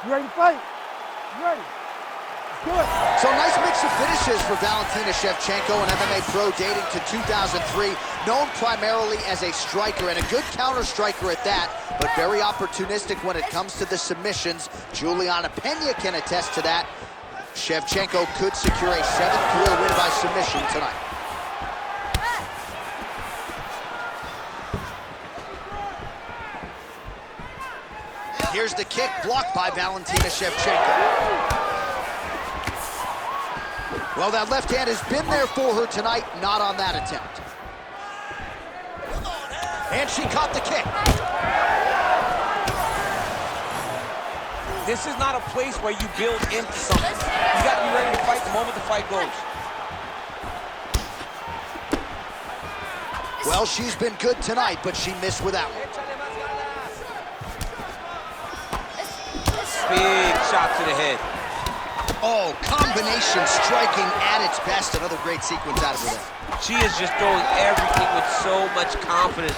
You ready to fight? You ready? Good. So nice mix of finishes for Valentina Shevchenko, an MMA pro dating to 2003, known primarily as a striker and a good counter striker at that, but very opportunistic when it comes to the submissions. Juliana Pena can attest to that. Shevchenko could secure a 7th career win by submission tonight. Here's the kick, blocked by Valentina Shevchenko. Well, that left hand has been there for her tonight, not on that attempt. And she caught the kick. This is not a place where you build into something. You got to be ready to fight the moment the fight goes. Well, she's been good tonight, but she missed with that one. Big shot to the head. Oh, combination striking at its best. Another great sequence out of her there. She is just throwing everything with so much confidence.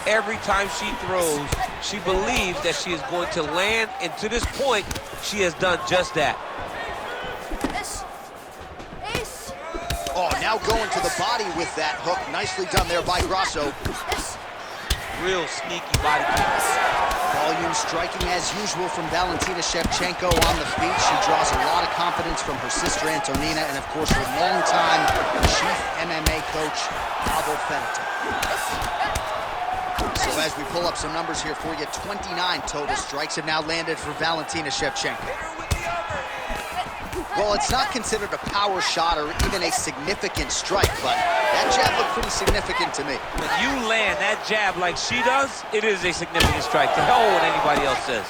Every time she throws, she believes that she is going to land, and to this point, she has done just that. Oh, now going to the body with that hook. Nicely done there by Grasso. Real sneaky body kick. Volume striking as usual from Valentina Shevchenko on the feet. She draws a lot of confidence from her sister Antonina and, of course, her longtime chief MMA coach, Pavel Fenton. So as we pull up some numbers here for you, 29 total strikes have now landed for Valentina Shevchenko. Well, it's not considered a power shot or even a significant strike, but that jab looked pretty significant to me. When you land that jab like she does, it is a significant strike. To hell with what anybody else says.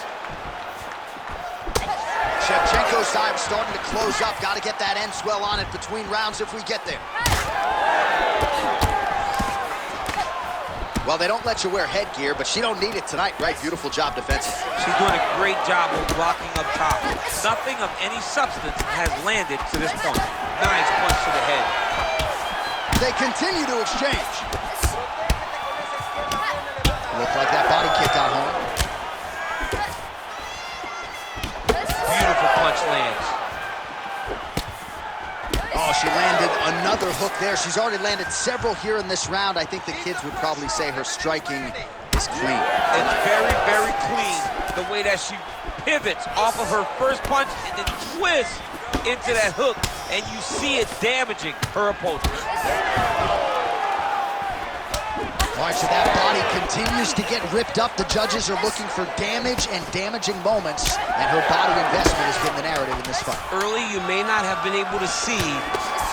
Shevchenko's side starting to close up. Got to get that end swell on it between rounds if we get there. Well, they don't let you wear headgear, but she don't need it tonight, right? Beautiful job defensively. She's doing a great job of blocking up top. Nothing of any substance has landed to this point. Nice punch to the head. They continue to exchange. Looked like that body kick got home. Beautiful punch lands. Oh, she landed another hook there. She's already landed several here in this round. I think the kids would probably say her striking is clean. It's very, very clean. The way that she pivots off of her first punch and then twists into that hook, and you see it damaging her opponent. All right, so that body continues to get ripped up. The judges are looking for damage and damaging moments, and her body investment has been the narrative in this fight. Early, you may not have been able to see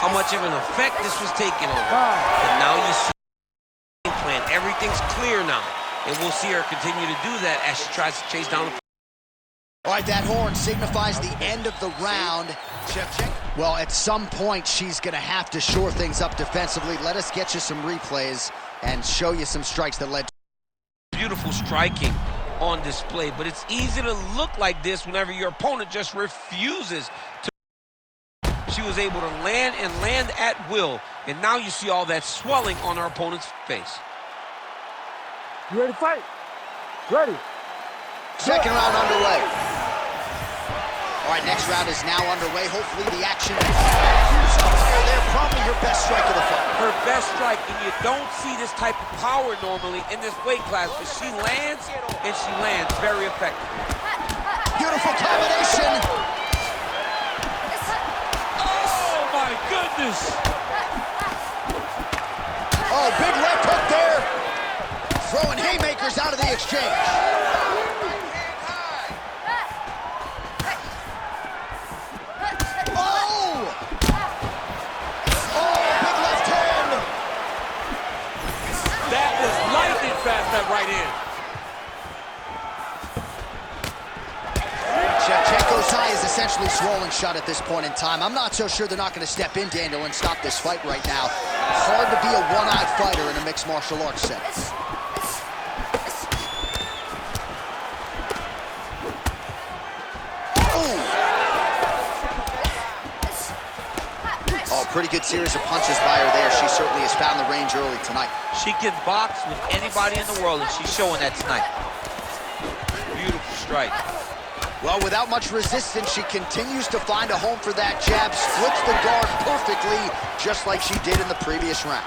how much of an effect this was taking on her. But now you see the game plan. Everything's clear now, and we'll see her continue to do that as she tries to chase down the... All right, that horn signifies the end of the round. Well, at some point, she's going to have to shore things up defensively. Let us get you some replays and show you some strikes that led to... Beautiful striking on display, but it's easy to look like this whenever your opponent just refuses to... She was able to land and land at will, and now you see all that swelling on her opponent's face. You ready to fight? Ready. Second round underway. All right, next round is now underway. Hopefully the action there, probably her best strike of the fight. Her best strike, and you don't see this type of power normally in this weight class, but she lands, and she lands very effectively. Beautiful combination. Oh, my goodness. Oh, big left hook there. Throwing haymakers out of the exchange. That right in. Shevchenko's eye is essentially swollen shut at this point in time. I'm not so sure they're not going to step in, Daniel, and stop this fight right now. Hard to be a one-eyed fighter in a mixed martial arts setting. Pretty good series of punches by her there. She certainly has found the range early tonight. She can box with anybody in the world, and she's showing that tonight. Beautiful strike. Well, without much resistance, she continues to find a home for that jab, splits the guard perfectly, just like she did in the previous round.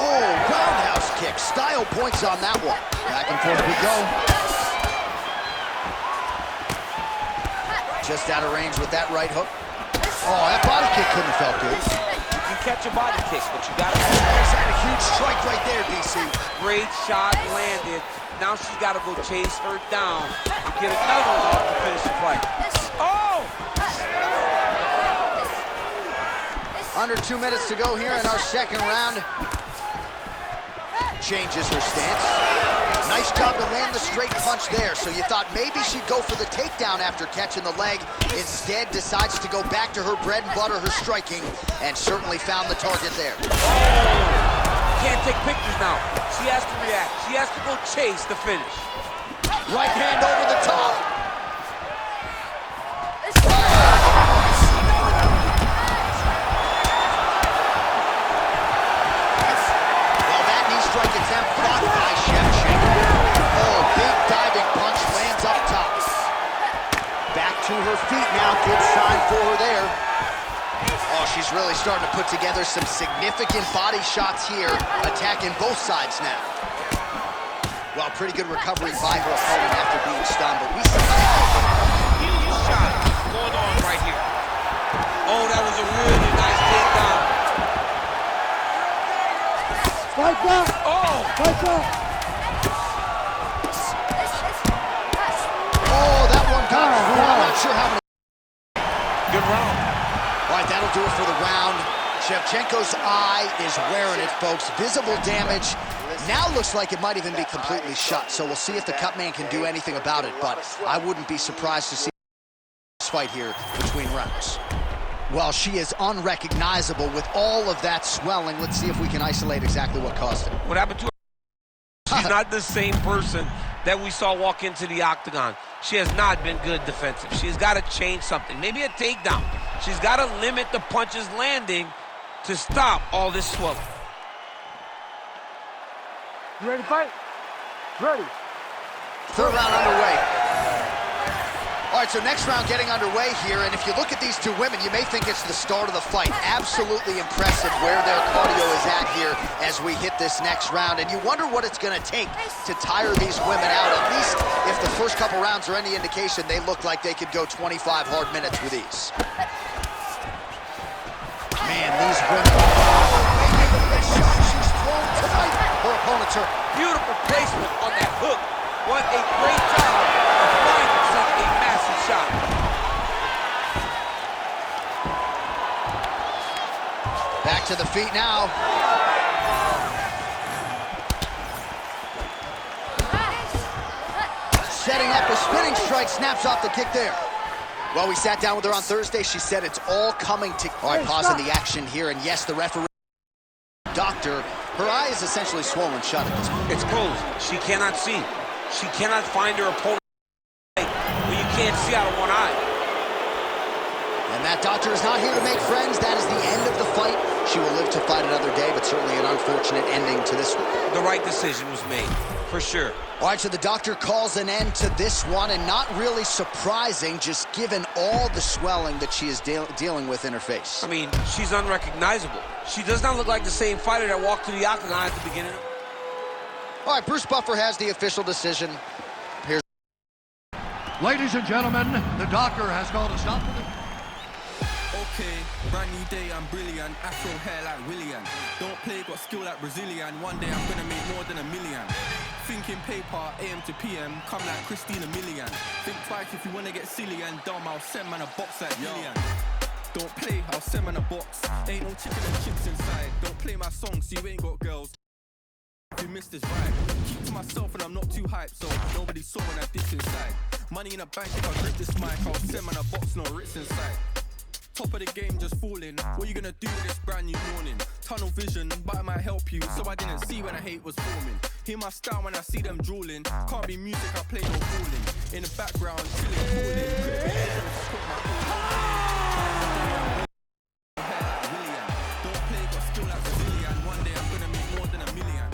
Oh, roundhouse kick. Style points on that one. Back and forth we go. Just out of range with that right hook. Oh, that body kick couldn't have felt good. You can catch a body kick, but you gotta... There's a huge strike right there, DC. Great shot landed. Now she's got to go chase her down and get another one off to finish the fight. Oh! Under 2 minutes to go here in our second round. Changes her stance. Nice job to land the straight punch there. So you thought maybe she'd go for the takedown after catching the leg. Instead, decides to go back to her bread and butter, her striking, and certainly found the target there. Oh! Can't take pictures now. She has to react. She has to go chase the finish. Right hand over the top. Well, that knee strike attempt blocked by Chef Chenko. Oh, big diving punch lands up top. Back to her feet now. Good sign for her there. Oh, she's really starting to put together some significant body shots here, attacking both sides now. Well, pretty good recovery by her opponent after being stunned, but we see Huge shot going on right here. Oh, that was a really nice takedown. Fight back! Oh! Fight back! Oh, that one got through. I'm not sure how many. Good round. All right, that'll do it for the round. Shevchenko's eye is wearing it, folks. Visible damage. Now looks like it might even be completely shut, so we'll see if the cut man can do anything about it, but I wouldn't be surprised to see this fight here between rounds. Well, she is unrecognizable with all of that swelling. Let's see if we can isolate exactly what caused it. What happened to her? She's not the same person that we saw walk into the octagon. She has not been good defensive. She's got to change something. Maybe a takedown. She's got to limit the punches landing to stop all this swelling. You ready to fight? Ready. Third round underway. All right, so next round getting underway here, and if you look at these two women, you may think it's the start of the fight. Absolutely impressive where their cardio is at here as we hit this next round, and you wonder what it's going to take to tire these women out. At least if the first couple rounds are any indication, they look like they could go 25 hard minutes with ease. Man, these women making the best shot she's thrown tonight. Her opponent's hurt. Beautiful placement on that hook. What a great job of finding such a massive shot. Back to the feet now. Setting up a spinning strike, snaps off the kick there. Well, we sat down with her on Thursday. She said it's all coming to... All right, pausing the action here, and yes, the referee... Doctor, her eye is essentially swollen shut at this point. It's closed. She cannot see. She cannot find her opponent when you can't see out of one eye. And that doctor is not here to make friends. That is the end of the fight. She will live to fight another day, but certainly an unfortunate ending to this one. The right decision was made, for sure. All right, so the doctor calls an end to this one, and not really surprising, just given all the swelling that she is dealing with in her face. I mean, she's unrecognizable. She does not look like the same fighter that walked to the octagon at the beginning. All right, Bruce Buffer has the official decision. Here's... Ladies and gentlemen, the doctor has called a stop to the... Okay, brand new day, I'm brilliant. Afro hair like William. Don't play, got skill like Brazilian. One day I'm gonna make more than $1 million. Thinking paper, AM to PM, come like Christina Milian. Think twice if you wanna get silly and dumb, I'll send man a box like Million. Don't play, I'll send man a box. Ain't no chicken and chicks inside. Don't play my songs, so you ain't got girls. If you missed this vibe, keep to myself and I'm not too hyped, so nobody saw when I dipped inside. Money in the bank, if I grip this mic, I'll send man a box, no Ritz inside. Top of the game, just falling. What you gonna do this brand new morning? Tunnel vision, but it might help you, so I didn't see when the hate was forming. Hear my style when I see them drooling. Can't be music, I play no fooling. In the background, chilling, cooling. Could've been different if I took my William. Don't play, got skill like Brazilian. One day I'm gonna make more than $1 million.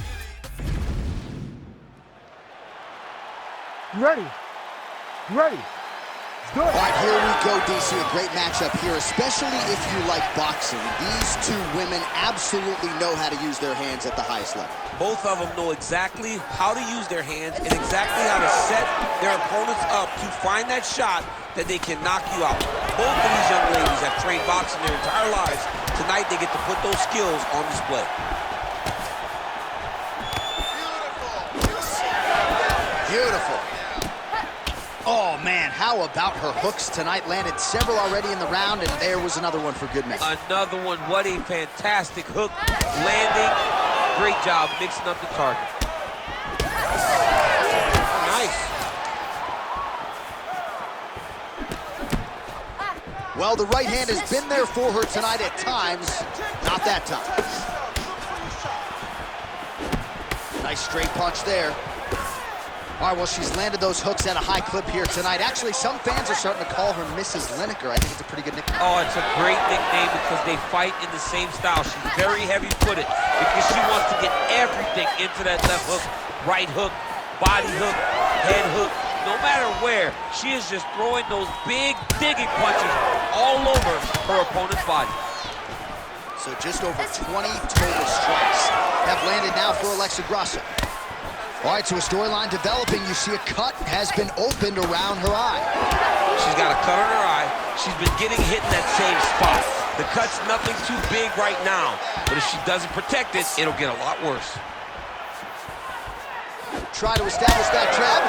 You ready? You ready? Let's do it. All right, here we go, DC. A great matchup here, especially if you like boxing. These two women absolutely know how to use their hands at the highest level. Both of them know exactly how to use their hands and exactly how to set their opponents up to find that shot that they can knock you out. Both of these young ladies have trained boxing their entire lives. Tonight, they get to put those skills on display. Beautiful. Oh, man, how about her hooks tonight? Landed several already in the round, and there was another one for good measure. Another one. What a fantastic hook landing. Great job mixing up the target. Nice. Well, the right hand has been there for her tonight at times. Not that time. Nice straight punch there. All right, well, she's landed those hooks at a high clip here tonight. Actually, some fans are starting to call her Mrs. Lineker. I think it's a pretty good nickname. Oh, it's a great nickname because they fight in the same style. She's very heavy-footed because she wants to get everything into that left hook, right hook, body hook, head hook. No matter where, she is just throwing those big digging punches all over her opponent's body. So just over 20 total strikes have landed now for Alexa Grasso. All right, so a storyline developing. You see a cut has been opened around her eye. She's got a cut on her eye. She's been getting hit in that same spot. The cut's nothing too big right now, but if she doesn't protect it, it'll get a lot worse. Try to establish that jab.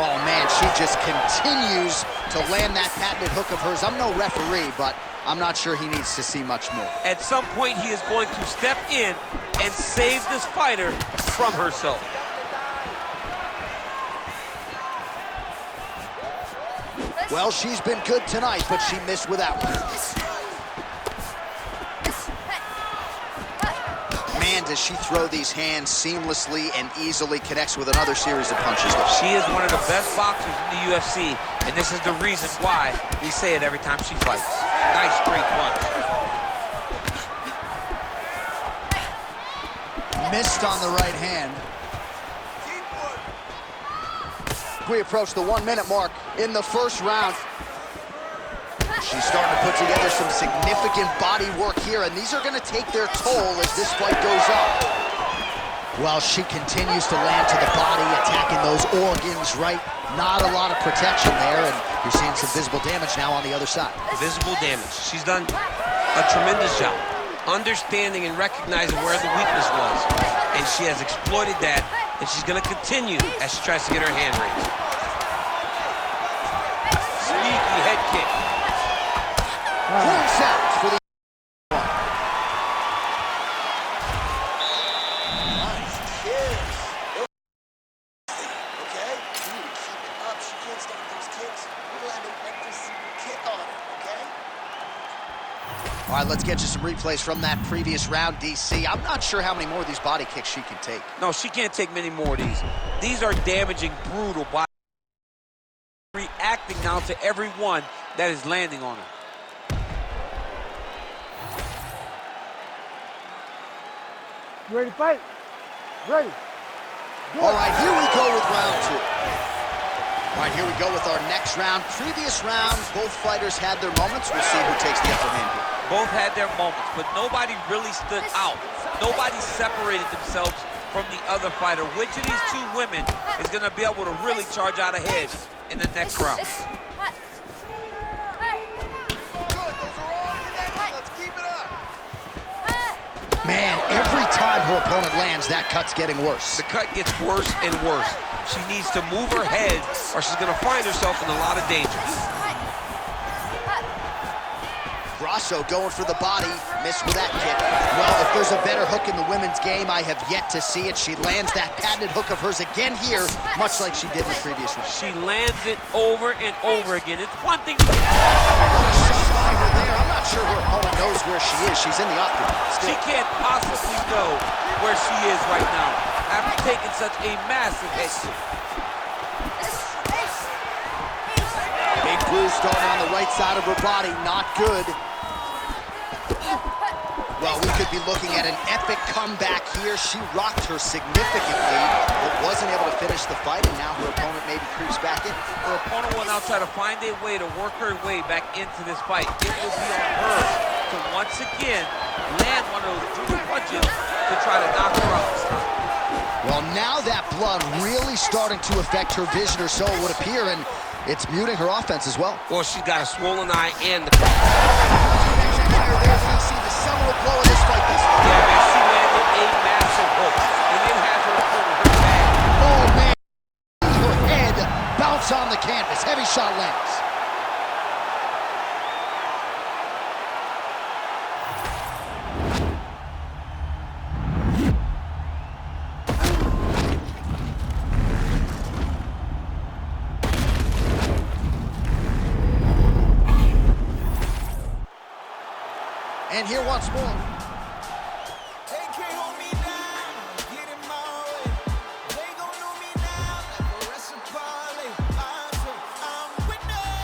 Oh, man, she just continues to land that patented hook of hers. I'm no referee, but I'm not sure he needs to see much more. At some point, he is going to step in and save this fighter from herself. Well, she's been good tonight, but she missed without one. Man, does she throw these hands seamlessly and easily, connects with another series of punches. She is one of the best boxers in the UFC, and this is the reason why we say it every time she fights. Nice straight punch. Missed on the right hand. We approach the 1 minute mark in the first round. She's starting to put together some significant body work here, and these are going to take their toll as this fight goes on. Well, she continues to land to the body, attacking those organs, right? Not a lot of protection there, and you're seeing some visible damage now on the other side. Visible damage. She's done a tremendous job understanding and recognizing where the weakness was, and she has exploited that, and she's going to continue as she tries to get her hand raised. Sneaky head kick. One sound for the Nice kicks. Okay? You need to keep it up. She can't stop those kicks. We're landing every single kick on her, okay? All right, let's get you some replays from that previous round, DC. I'm not sure how many more of these body kicks she can take. No, she can't take many more of these. These are damaging, brutal body. Reacting now to every one that is landing on her. You ready to fight? Ready. All right, here we go with round two. All right, here we go with our next round. Previous round, both fighters had their moments. We'll see who takes the upper hand here. Both had their moments, but nobody really stood out. Nobody separated themselves from the other fighter. Which of these two women is going to be able to really charge out ahead in the next round? Man, every time her opponent lands, that cut's getting worse. The cut gets worse and worse. She needs to move her head or she's going to find herself in a lot of danger. Grasso going for the body, missed with that kick. Well, if there's a better hook in the women's game, I have yet to see it. She lands that patented hook of hers again here, much like she did in the previous round. She lands it over and over again. It's one thing. I'm not sure her opponent knows where she is. She's in the octagon. She can't possibly know where she is right now after taking such a massive head kick. Big bruise starting on the right side of her body, not good. Well, we could be looking at an epic comeback here. She rocked her significantly, but wasn't able to finish the fight, and now her opponent maybe creeps back in. Her opponent will now try to find a way to work her way back into this fight. It will be on her to once again land one of those brutal punches to try to knock her out. Well, now that blood really starting to affect her vision, or so it would appear, and it's muting her offense as well. Well, she's got a swollen eye and the... There, we see the seminal blow of this fight this time. Yeah, man, she landed a massive hook, and then has her opponent hurt bad. Oh, man. Her head bounce on the canvas. Heavy shot lands. And here once more. They can't hold me down, get in my way. They gon' know me now, like the rest of Parley. I say, I'm winning.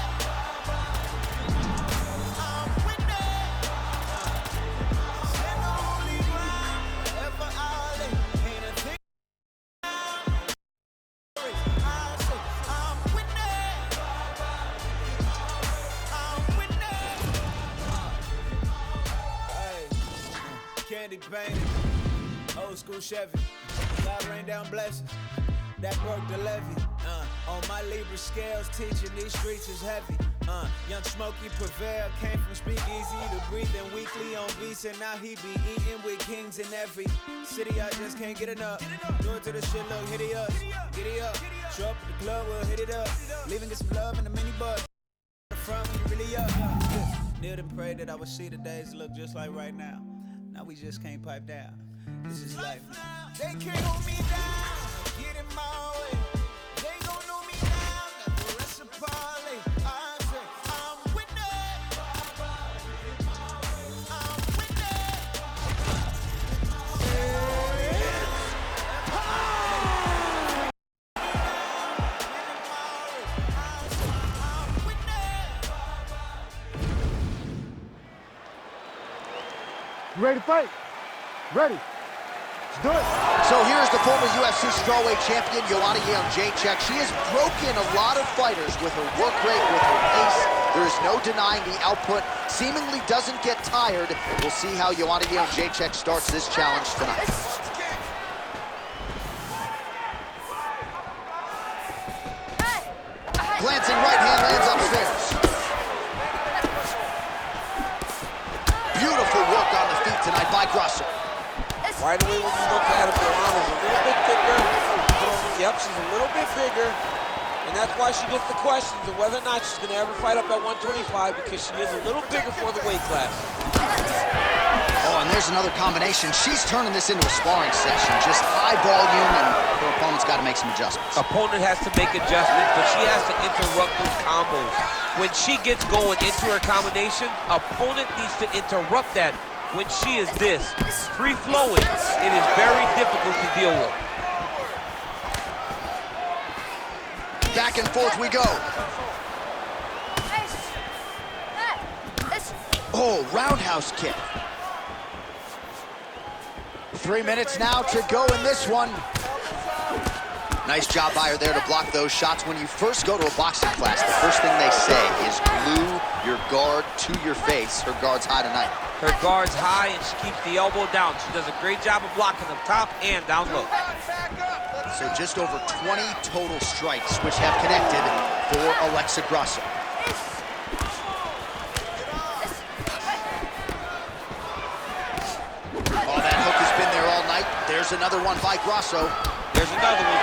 I'm winning. Stand on holy ground, wherever I lay. Ain't a thing down. I say, I'm winning. I'm winning. Candy painted, old school Chevy. God rain down blessings, that broke the levee. On my Libra scales, teaching these streets is heavy. Young Smokey Prevail came from speakeasy to breathing weekly on beats, and now he be eating with kings in every city. I just can't get enough. Do it to the shit, look, hit it up, get it up. Show up at the club, we'll hit it up. Leaving get some love in the minibus. The front when you really up. Kneel and pray that I would see the days look just like right now. Now we just can't pipe down. This is life now. They can't hold me down, get in my way. They gon' know me now, like the rest of Parley. I say, I'm winning. I'm winning. I'm winning. You ready to fight? Ready. Let's do it. So here's the former UFC strawweight champion, Joanna Jędrzejczyk. She has broken a lot of fighters with her work rate, with her pace. There is no denying the output. Seemingly doesn't get tired. We'll see how Joanna Jędrzejczyk starts this challenge tonight. Glancing right hand lands upstairs. Beautiful work on the feet tonight by Grosso. Right away when you look at it, Joanna's a little bit thicker. Yep, she's a little bit bigger. And that's why she gets the questions of whether or not she's going to ever fight up at 125, because she is a little bigger for the weight class. Oh, and there's another combination. She's turning this into a sparring session. Just high volume, and her opponent's got to make some adjustments. Opponent has to make adjustments, but she has to interrupt those combos. When she gets going into her combination, opponent needs to interrupt that. When she is this, free-flowing, it is very difficult to deal with. Back and forth we go. Oh, roundhouse kick. 3 minutes now to go in this one. Nice job by her there to block those shots. When you first go to a boxing class, the first thing they say is glue your guard to your face. Her guard's high tonight. Her guard's high, and she keeps the elbow down. She does a great job of blocking up top and down low. So just over 20 total strikes, which have connected for Alexa Grosso. Oh, that hook has been there all night. There's another one by Grosso. There's another one.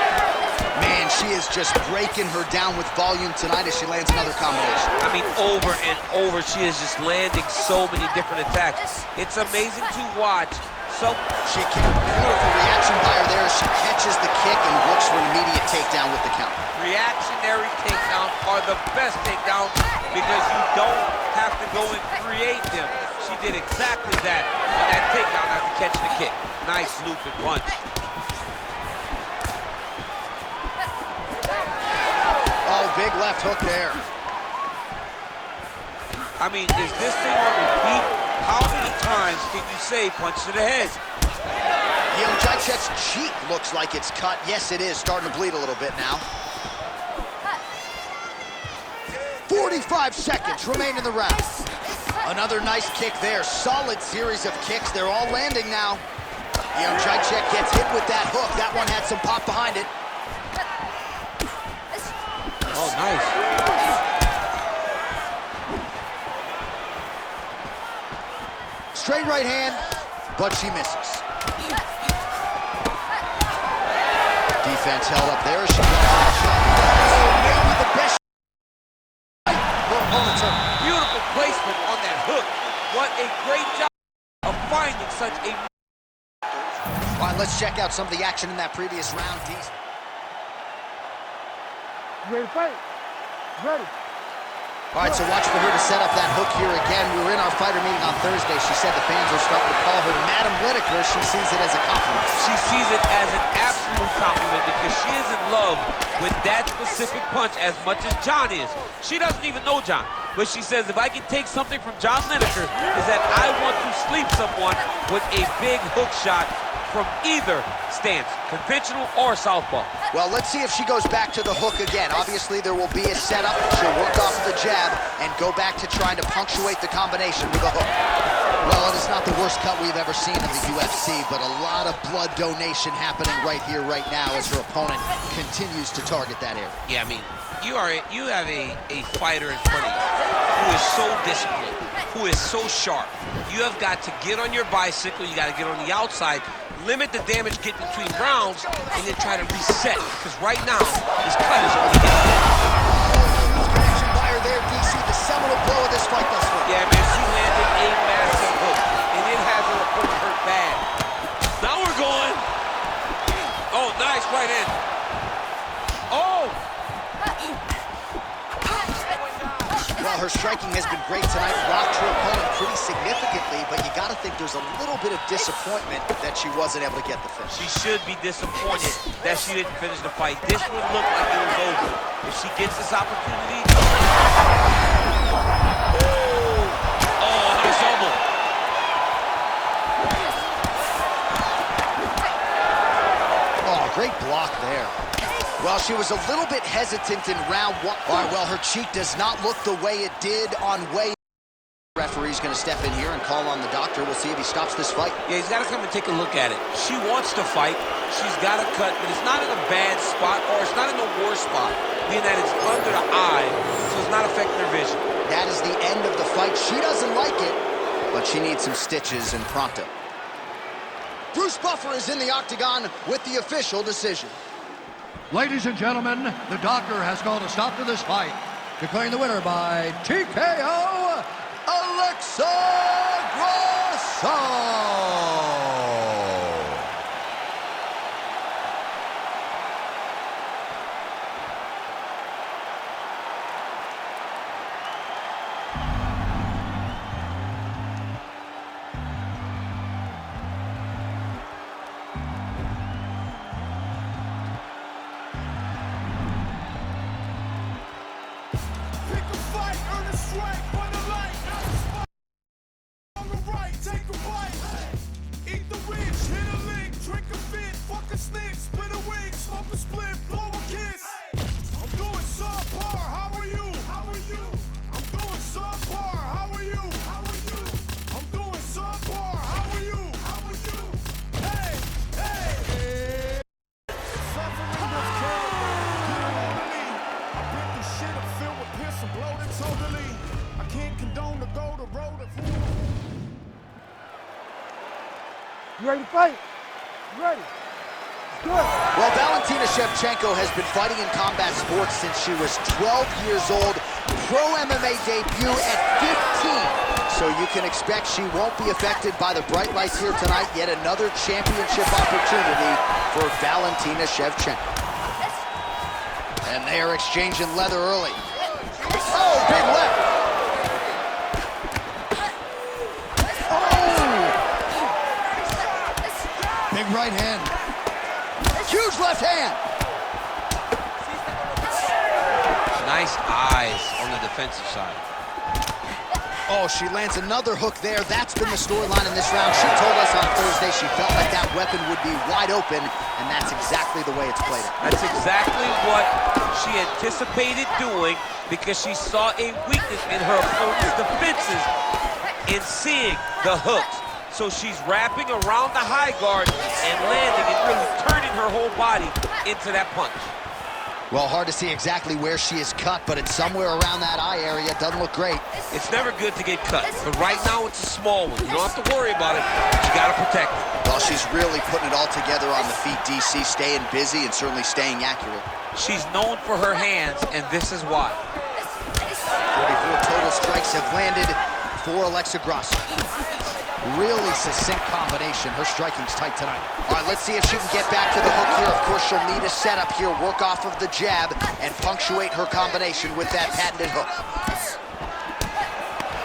Man, she is just breaking her down with volume tonight as she lands another combination. I mean, over and over, she is just landing so many different attacks. It's amazing to watch. So she can, beautiful reaction by her there as she catches the kick and looks for an immediate takedown with the count. Reactionary takedowns are the best takedowns because you don't have to go and create them. She did exactly that on that takedown after catching the kick. Nice looping punch. Oh, big left hook there. I mean, is this thing on repeat? How many times can you say punch to the head? Jacek's cheek looks like it's cut. Yes, it is. Starting to bleed a little bit now. 45 seconds remain in the round. Another nice kick there. Solid series of kicks. They're all landing now. Jacek gets hit with that hook. That one had some pop behind it. Oh, nice. Straight right hand, but she misses. Defense held up there as she got that shot. Oh, maybe the best. Beautiful placement on that hook. What a great job of finding such a... All right, let's check out some of the action in that previous round. You ready to fight? Ready. All right, so watch for her to set up that hook here again. We were in our fighter meeting on Thursday. She said the fans are starting to call her Madam Whitaker. She sees it as a compliment. She sees it as an absolute compliment because she is in love with that specific punch as much as John is. She doesn't even know John, but she says, if I can take something from John Lineker, is that I want to sleep someone with a big hook shot from either stance, conventional or southpaw. Well, let's see if she goes back to the hook again. Obviously, there will be a setup. She'll work off of the jab and go back to trying to punctuate the combination with a hook. Well, it is not the worst cut we've ever seen in the UFC, but a lot of blood donation happening right here, right now, as her opponent continues to target that area. Yeah, I mean, you have a fighter in front of you who is so disciplined, who is so sharp. You have got to get on your bicycle, you got to get on the outside, limit the damage getting between rounds, and then try to reset. Because right now, this cut is only getting Connection by her there, DC, the seminal blow of this fight thus far. Yeah, man, she landed a massive hook, and it has her opponent hurt bad. Now we're going. Oh, nice right hand. Oh! Well, her striking has been great tonight. Rocked her opponent pretty significantly, but you got to think there's a little bit of disappointment that she wasn't able to get the finish. She should be disappointed that she didn't finish the fight. This one looked like it was over. If she gets this opportunity... Oh, nice elbow. Oh, great block there. Well, she was a little bit hesitant in round one. All right, well, her cheek does not look the way it did on weigh. Referee's going to step in here and call on the doctor. We'll see if he stops this fight. Yeah, he's got to come and take a look at it. She wants to fight. She's got a cut, but it's not in a bad spot, or it's not in the worst spot, being that it's under the eye, so it's not affecting her vision. That is the end of the fight. She doesn't like it, but she needs some stitches and pronto. Bruce Buffer is in the octagon with the official decision. Ladies and gentlemen, the doctor has called a stop to this fight, declaring the winner by TKO, Alexa Grasso. Pick a fight, earn a strike, run a light, out of spot. On the right, take a bite. Eat the rich, hit a lick, drink a fit, fuck a snitch, split a wig, smoke a split, blow a kiss. I'm doing subpar, how are you? How are you? I'm doing subpar, how are you? How are you? I'm doing subpar, how are you? How are you? Hey, hey. Suffering was totally. I've been through shit, I'm filled with piss and bloated totally. I can't condone to go the road of You ready to fight? You ready? Let's do it. Well, Valentina Shevchenko has been fighting in combat sports since she was 12 years old. Pro MMA debut at 15. So you can expect she won't be affected by the bright lights here tonight. Yet another championship opportunity for Valentina Shevchenko. And they are exchanging leather early. Oh, big left. Big right hand. Huge left hand. Nice eyes on the defensive side. Oh, she lands another hook there. That's been the storyline in this round. She told us on Thursday she felt like that weapon would be wide open, and that's exactly the way it's played out. That's exactly what she anticipated doing, because she saw a weakness in her opponent's defenses in seeing the hooks. So she's wrapping around the high guard and landing and really turning her whole body into that punch. Well, hard to see exactly where she is cut, but it's somewhere around that eye area. Doesn't look great. It's never good to get cut, but right now it's a small one. You don't have to worry about it, but you got to protect it. Well, she's really putting it all together on the feet, DC, staying busy and certainly staying accurate. She's known for her hands, and this is why. 44 total strikes have landed for Alexa Grasso. Really succinct combination. Her striking's tight tonight. All right, let's see if she can get back to the hook here. Of course, she'll need a setup here, work off of the jab, and punctuate her combination with that patented hook.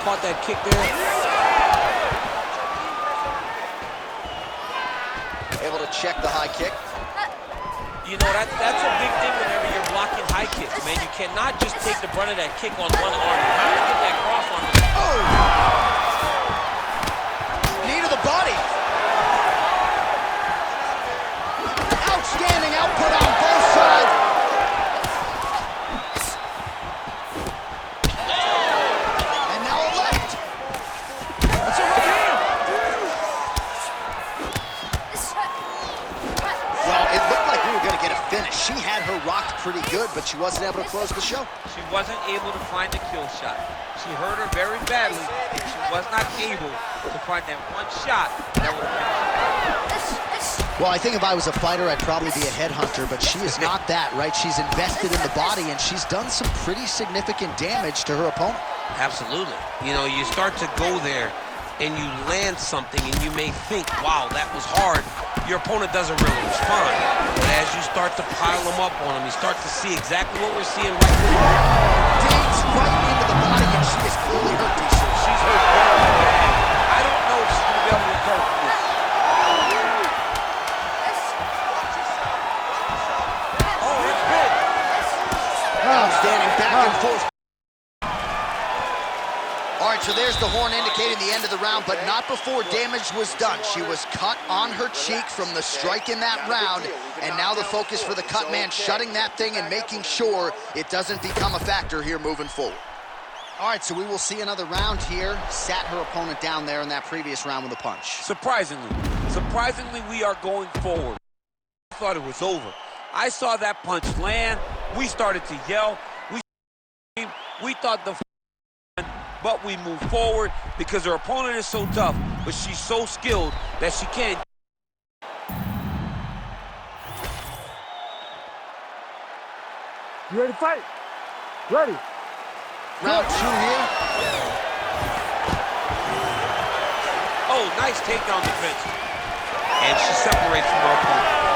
Caught that kick there. Able to check the high kick. You know, that's a big thing whenever you're blocking high kicks, man. You cannot just take the brunt of that kick on one arm. You have to get that cross arm. Oh! Knee to the body. Outstanding output on both sides. And now a left. That's a right hand. Well, it looked like we were going to get a finish. She had her rocked pretty good, but she wasn't able to close the show. She wasn't able to find the kill shot. She hurt her very badly. She was not able to find that one shot that would have finished. Well, I think if I was a fighter, I'd probably be a headhunter, but she is not that, right? She's invested in the body, and she's done some pretty significant damage to her opponent. Absolutely. You know, you start to go there, and you land something, and you may think, wow, that was hard. Your opponent doesn't really respond. But as you start to pile them up on him, you start to see exactly what we're seeing right now. Digs right into the body, and she is clearly hurt, DC. She's hurt very bad. I don't know if she's going to be able to recover from this. Oh, that's big. Outstanding back and forth. All right, so there's the horn indicating the end of the round, but not before damage was done. She was cut on her cheek from the strike in that round, and now the focus for the cut man, shutting that thing and making sure it doesn't become a factor here moving forward. All right, so we will see another round here. Sat her opponent down there in that previous round with a punch. Surprisingly, we are going forward. I thought it was over. I saw that punch land. We started to yell. We thought the but we move forward because her opponent is so tough, but she's so skilled that she can't. You ready to fight? Ready. Round two here. Oh, nice takedown defense. And she separates from her opponent.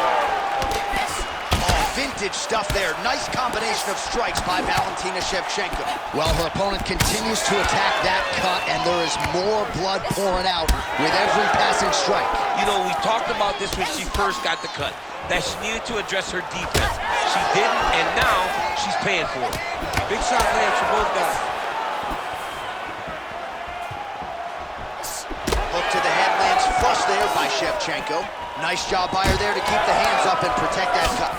Vintage stuff there. Nice combination of strikes by Valentina Shevchenko. Well, her opponent continues to attack that cut, and there is more blood pouring out with every passing strike. You know, we talked about this when she first got the cut, that she needed to address her defense. She didn't, and now she's paying for it. Big shot lands for both guys. Hook to the head lands flush there by Shevchenko. Nice job by her there to keep the hands up and protect that cut.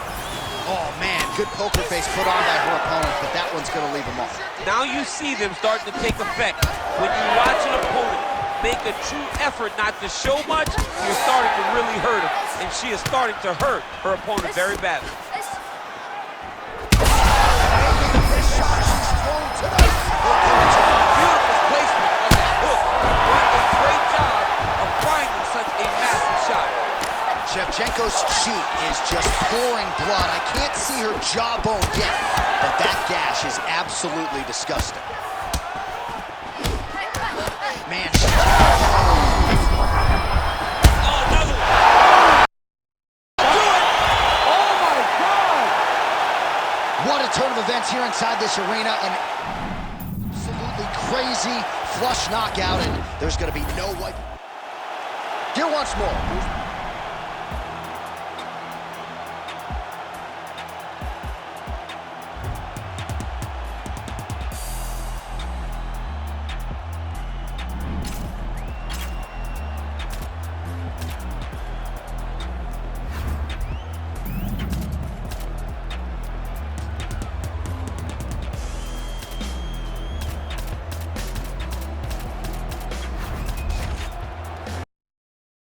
Oh, man, good poker face put on by her opponent, but that one's going to leave him off. Now you see them starting to take effect. When you watch an opponent make a true effort not to show much, you're starting to really hurt him. And she is starting to hurt her opponent very badly. This shot she's thrown tonight. Beautiful placement on that hook. Doing a great job of finding such a massive shot. Shevchenko's cheek is just pouring blood. I can't see her jawbone yet, but that gash is absolutely disgusting. Man, Oh, another one. Do it. Oh my God! what a turn of events here inside this arena. An absolutely crazy flush knockout, and there's going to be no white. Here once more.